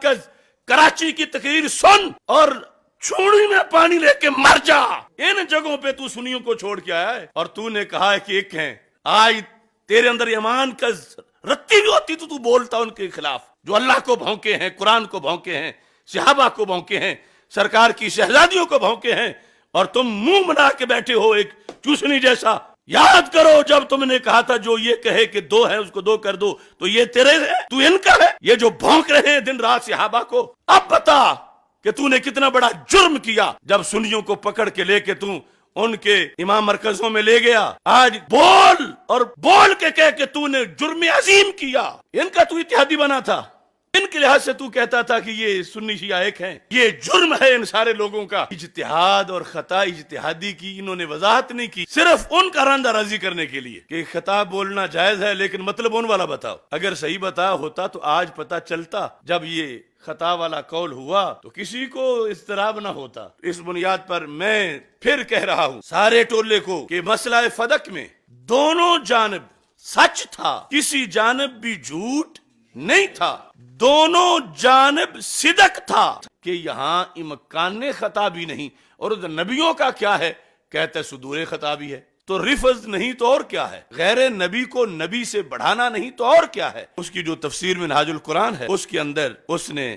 مرکز کراچی کی تقریر سن اور چوڑی میں پانی لے کے مر جا. ان جگہوں پہ تو سنیوں کو چھوڑ کے آیا ہے اور تو نے کہا ہے کہ ایک ہیں. آج تیرے اندر ایمان کا رتی بھی ہوتی تو بولتا ان کے خلاف جو اللہ کو بھونکے ہیں, قرآن کو بھونکے ہیں, صحابہ کو بھونکے ہیں, سرکار کی شہزادیوں کو بھونکے ہیں, اور تم منہ بنا کے بیٹھے ہو ایک چوسنی جیسا. یاد کرو جب تم نے کہا تھا جو یہ کہے کہ دو ہے اس کو دو کر دو, تو یہ تیرے ہے, تو ان کا ہے. یہ جو بھونک رہے ہیں دن رات صحابہ کو, اب بتا کہ تو نے کتنا بڑا جرم کیا جب سنیوں کو پکڑ کے لے کے تو ان کے امام مرکزوں میں لے گیا. آج بول اور بول کے کہہ کہ تو نے جرم عظیم کیا. ان کا تو اتحادی بنا تھا, ان کے لحاظ سے تو کہتا تھا کہ یہ سنی شیعہ ایک ہیں. یہ جرم ہے ان سارے لوگوں کا. اجتہاد اور خطا اجتہادی کی انہوں نے وضاحت نہیں کی, صرف ان کا راندہ راضی کرنے کے لیے کہ خطا بولنا جائز ہے لیکن مطلب ان والا بتاؤ. اگر صحیح بتا ہوتا تو آج پتہ چلتا. جب یہ خطا والا قول ہوا تو کسی کو اضطراب نہ ہوتا. اس بنیاد پر میں پھر کہہ رہا ہوں سارے ٹولے کو کہ مسئلہ فدق میں دونوں جانب سچ تھا, کسی جانب بھی جھوٹ نہیں تھا, دونوں جانب صدق تھا کہ یہاں امکان خطا بھی نہیں. اور نبیوں کا کیا ہے, کہتے صدور خطا بھی ہے. تو رفض نہیں تو اور کیا ہے, غیر نبی کو نبی سے بڑھانا نہیں تو اور کیا ہے. اس کی جو تفسیر منہاج القرآن ہے اس کے اندر اس نے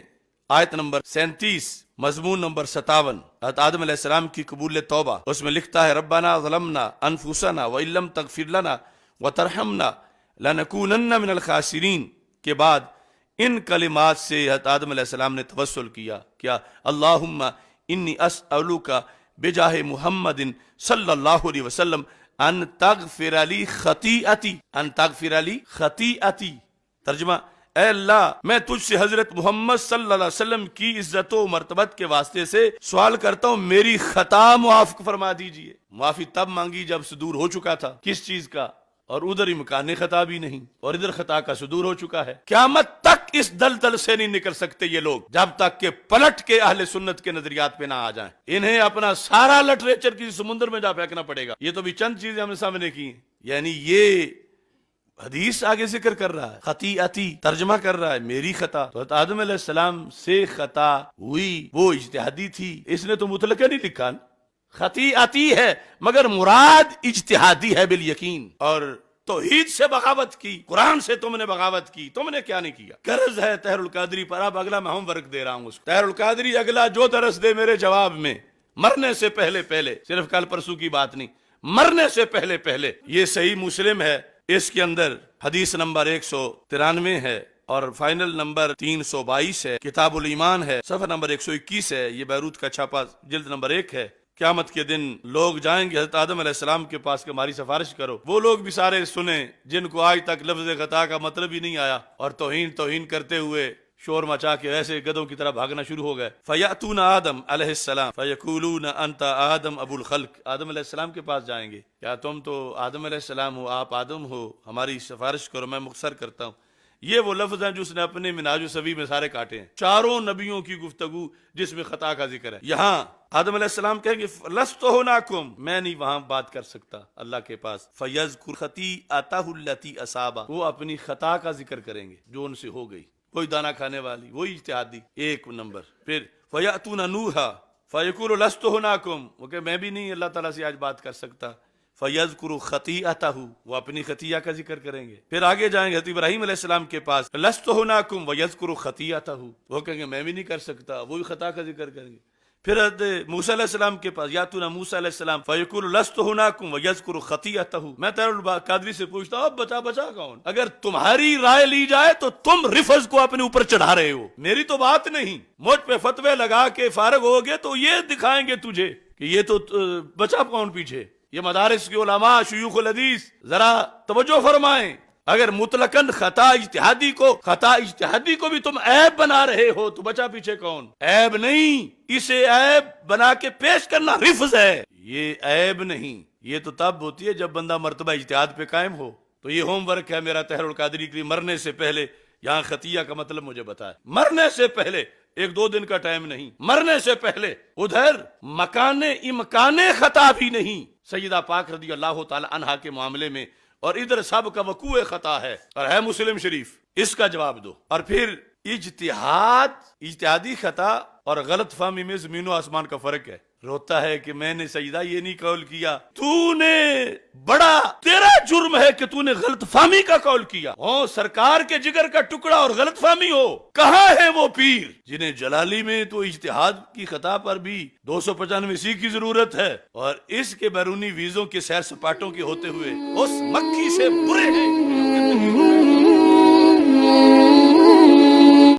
آیت نمبر 37 مضمون نمبر 57 حضرت آدم علیہ السلام کی قبول توبہ, اس میں لکھتا ہے ربنا ظلمنا انفسنا وان لم تغفر لنا وترحمنا لنکونن من الخاسرین کے بعد ان کلمات سے حضرت آدم علیہ السلام نے توسل کیا. کیا اللہم انی اسألوک بجاہ محمد صلی اللہ علیہ وسلم ان تغفر لی خطیئتی, ان تغفر لی خطیئتی. ترجمہ, اے اللہ میں تجھ سے حضرت محمد صلی اللہ علیہ وسلم کی عزت و مرتبت کے واسطے سے سوال کرتا ہوں میری خطا معاف فرما دیجئے. معافی تب مانگی جب صدور ہو چکا تھا. کس چیز کا؟ اور ادھر امکان خطا بھی نہیں اور ادھر خطا کا صدور ہو چکا ہے. قیامت تک اس دلدل سے نہیں نکل سکتے یہ لوگ جب تک کہ پلٹ کے اہل سنت کے نظریات پہ نہ آ جائیں. انہیں اپنا سارا لٹریچر کسی سمندر میں جا پھینکنا پڑے گا. یہ تو بھی چند چیزیں ہم نے سامنے کی ہیں. یعنی یہ حدیث آگے ذکر کر رہا ہے, خطیئتی ترجمہ کر رہا ہے میری خطا. تو آدم علیہ السلام سے خطا ہوئی وہ اجتہادی تھی, اس نے تو مطلق نہیں لکھا, خطیئتی ہے مگر مراد اجتہادی ہے بالیقین. اور توحید سے بغاوت کی, قرآن سے تم نے بغاوت کی. تم نے کیا نہیں کیا؟ قرض ہے طاہر القادری پر, اب اگلا میں ہوم ورک دے رہا ہوں اس کو. طاہر القادری اگلا جو درس دے میرے جواب میں, مرنے سے پہلے پہلے, صرف کل پرسوں کی بات نہیں, مرنے سے پہلے پہلے. یہ صحیح مسلم ہے, اس کے اندر حدیث نمبر 193 ہے اور فائنل نمبر 322 ہے. کتاب الایمان ہے, صفحہ نمبر 121 ہے. یہ بیروت کا چھاپا جلد نمبر 1 ہے. قیامت کے دن لوگ جائیں گے حضرت آدم علیہ السلام کے پاس کہ ہماری سفارش کرو. وہ لوگ بھی سارے سنیں جن کو آج تک لفظ خطا کا مطلب ہی نہیں آیا, اور توہین کرتے ہوئے شور مچا کے ایسے گدوں کی طرح بھاگنا شروع ہو گئے. فَيَأْتُونَ آدم علیہ السلام فَيَقُولُونَ أَنْتَ آدم ابو الخلق. آدم علیہ السلام کے پاس جائیں گے, کیا تم تو آدم علیہ السلام ہو, آپ آدم ہو, ہماری سفارش کرو. میں مختصر کرتا ہوں. یہ وہ لفظ ہیں جو اس نے اپنے منہاج السوی میں سارے کاٹے ہیں. چاروں نبیوں کی گفتگو جس میں خطا کا ذکر ہے. یہاں آدم علیہ السلام کہیں گے لست ہناکم, میں نہیں وہاں بات کر سکتا اللہ کے پاس. فَيَذْكُرْ خَطِيئَتَهُ الَّتِي أَصَابَ, وہ اپنی خطا کا ذکر کریں گے جو ان سے ہو گئی. کوئی دانا کھانے والی, وہی اجتہادی ایک نمبر. پھر فَيَأْتُونَ نُوحًا فَيَقُولُ لَسْتُ هُنَاكُمْ, وہ کہ میں بھی نہیں اللہ تعالیٰ سے آج بات کر سکتا. فَيَذْكُرُ خَطِيئَتَهُ, وہ اپنی خطیہ کا ذکر کریں گے. پھر آگے جائیں گے حضرت ابراہیم علیہ السلام کے پاس, لَسْتُ هُنَاكُمْ وَيَذْكُرُ خَطِيئَتَهُ, وہ کہیں گے میں بھی نہیں کر سکتا, وہی خطا کا ذکر کریں گے. پھر حضرت موسیٰ علیہ السلام کے پاس, یاتون موسیٰ علیہ السلام فَيَقُولُ لَسْتُ هُنَاكُمْ وَيَذْكُرُ خَطِيئَتَهُ. میں طاہر القادری سے پوچھتا ہوں اب بچا کون؟ اگر تمہاری رائے لی جائے تو تم رفض کو اپنے اوپر چڑھا رہے ہو, میری تو بات نہیں. مجھ پہ فتوے لگا کے فارغ ہو گے تو یہ دکھائیں گے تجھے کہ یہ تو بچا کون پیچھے. یہ مدارس کے علماء شیوخ الحدیث ذرا توجہ فرمائیں. اگر مطلقاً خطا اجتہادی کو بھی تم عیب بنا رہے ہو تو بچا پیچھے کون؟ عیب نہیں, اسے عیب بنا کے پیش کرنا رفض ہے. یہ عیب نہیں, یہ تو تب ہوتی ہے جب بندہ مرتبہ اجتہاد پہ قائم ہو. تو یہ ہوم ورک ہے میرا طاہر القادری کے لیے. مرنے سے پہلے یہاں خطیہ کا مطلب مجھے بتائے. مرنے سے پہلے, 1-2 دن کا ٹائم نہیں, مرنے سے پہلے. ادھر امکان خطا بھی نہیں سیدہ پاک رضی اللہ تعالی عنہا کے معاملے میں, اور ادھر سب کا وقوع خطا ہے اور ہے مسلم شریف. اس کا جواب دو. اور پھر اجتہادی خطا اور غلط فہمی میں زمین و آسمان کا فرق ہے. روتا ہے کہ میں نے سجدہ یہ نہیں قول کیا. تو نے بڑا تیرا جرم ہے کہ تو نے غلط فہمی کا قول کیا. سرکار کے جگر کا ٹکڑا اور غلط فہمی ہو. کہاں ہے وہ پیر جنہیں جلالی میں تو اجتہاد کی خطا پر بھی 295 کی ضرورت ہے اور اس کے بیرونی ویزوں کے سیر سپاٹوں کے ہوتے ہوئے اس مکھی سے برے ہیں.